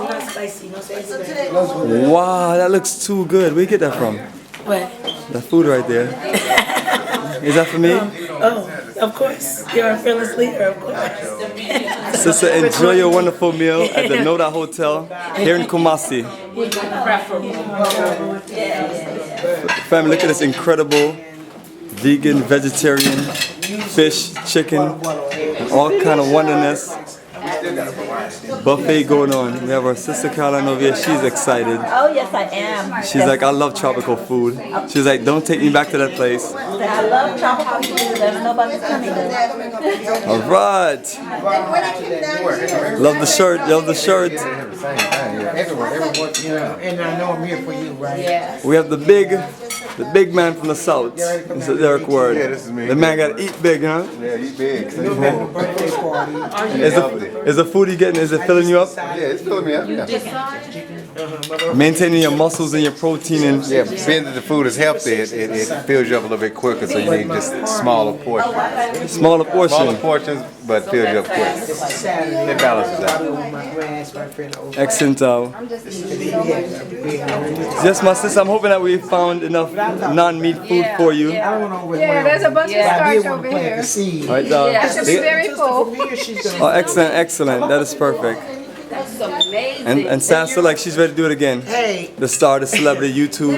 not spicy, no spicy. Wow, that looks too good. Where you get that from? What? That food right there. Is that for me? Oh, of course. You're a fearless leader, of course. Sister, enjoy your wonderful meal at the Noda Hotel here in Kumasi. Family, look at this incredible vegan, vegetarian, fish, chicken, all kind of wonderness. Buffet going on. We have our sister Caroline over here. She's excited. Oh, yes, I am. She's like, I love tropical food. She's like, don't take me back to that place. I love tropical food. There's nobody's coming to. All right. Love the shirt. Love the shirt. And I know I'm here for you, right? Yeah. We have the big man from the south. It's a Derek word. Yeah, this is me. The man got to eat big, huh? Yeah, eat big. So Birthday party. Is the food you getting, is it filling you up? yeah, it's filling me up. Yeah. Maintaining your muscles and your protein and Yeah, being that the food is healthy, it fills you up a little bit quicker, so you need just smaller portions. smaller portion. Smaller portions, but fills you up quick. It balances out. Excellent. Yes, my sister, I'm hoping that we found enough non-meat food for you. Yeah, there's a bunch of starch over here. All right, Yes, it's very full. oh, excellent, excellent. That is perfect. That's amazing. And Sam feel like she's ready to do it again. Hey, The star, the celebrity, YouTube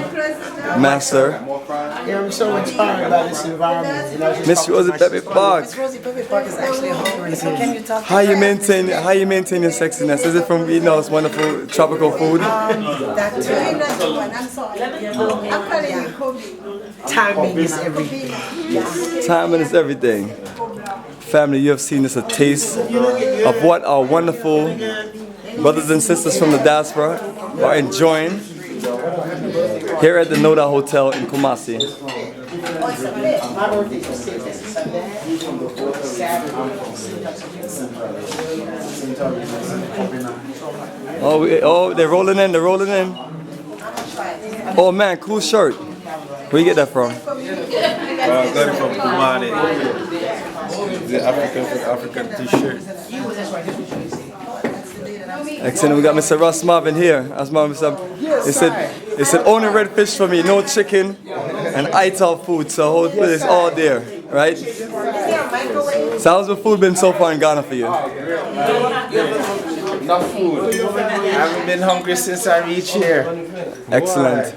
master. I'm so inspired by this environment. You know, just Miss talking Rosie to my Pepe sister. Park. Rosie Pepe Park is actually hungry, so can you talk How you maintain your sexiness? Is it from eating all this wonderful tropical food? that Timing is everything. Timing is everything. Family, you have seen this a taste of what our wonderful brothers and sisters from the diaspora are enjoying here at the Noda Hotel in Kumasi. Oh, they're rolling in, they're rolling in. Oh man, cool shirt. Where you get that from? Got it from Kumani. The African t-shirt. Excellent. We got Mr. Ross Marvin here. As Marvin said, it said only red fish for me, no chicken and ital food. So whole food is all there, right? So how's the food been so far in Ghana for you? Enough food. I haven't been hungry since I reached here. Excellent.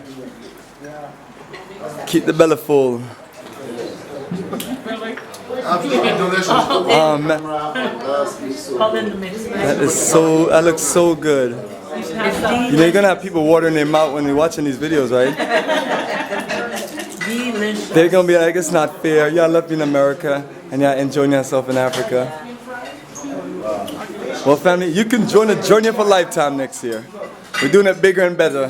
Keep the belly full. Oh man, that looks so good. You know, you're gonna have people watering their mouth when they're watching these videos, right? They're gonna be like, it's not fair. Y'all left me in America and y'all enjoying yourself in Africa. Well, family, you can join the journey of a lifetime next year. We're doing it bigger and better.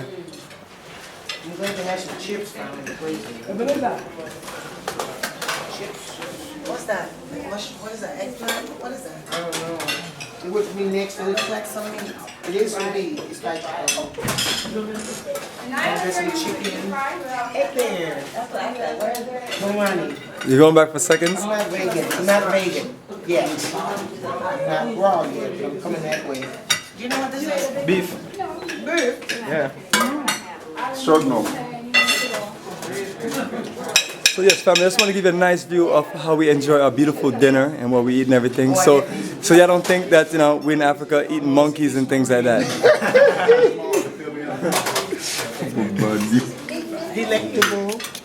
I'm going to have some chips down in the place. What's that? What is that? Eggplant? What is that? I don't know. It would be next to it. It's like some meat. It is for me. It's like there's some chicken. Hey there. No money. You going back for seconds? I'm not vegan. I'm not vegan yet. I'm not raw yet. I'm coming that way. Do you know what this is? Beef. Beef? Yeah. Stroganoff. So yes, family, I just want to give you a nice view of how we enjoy our beautiful dinner and what we eat and everything. So y'all don't think that, you know, we're in Africa eating monkeys and things like that. Delectable.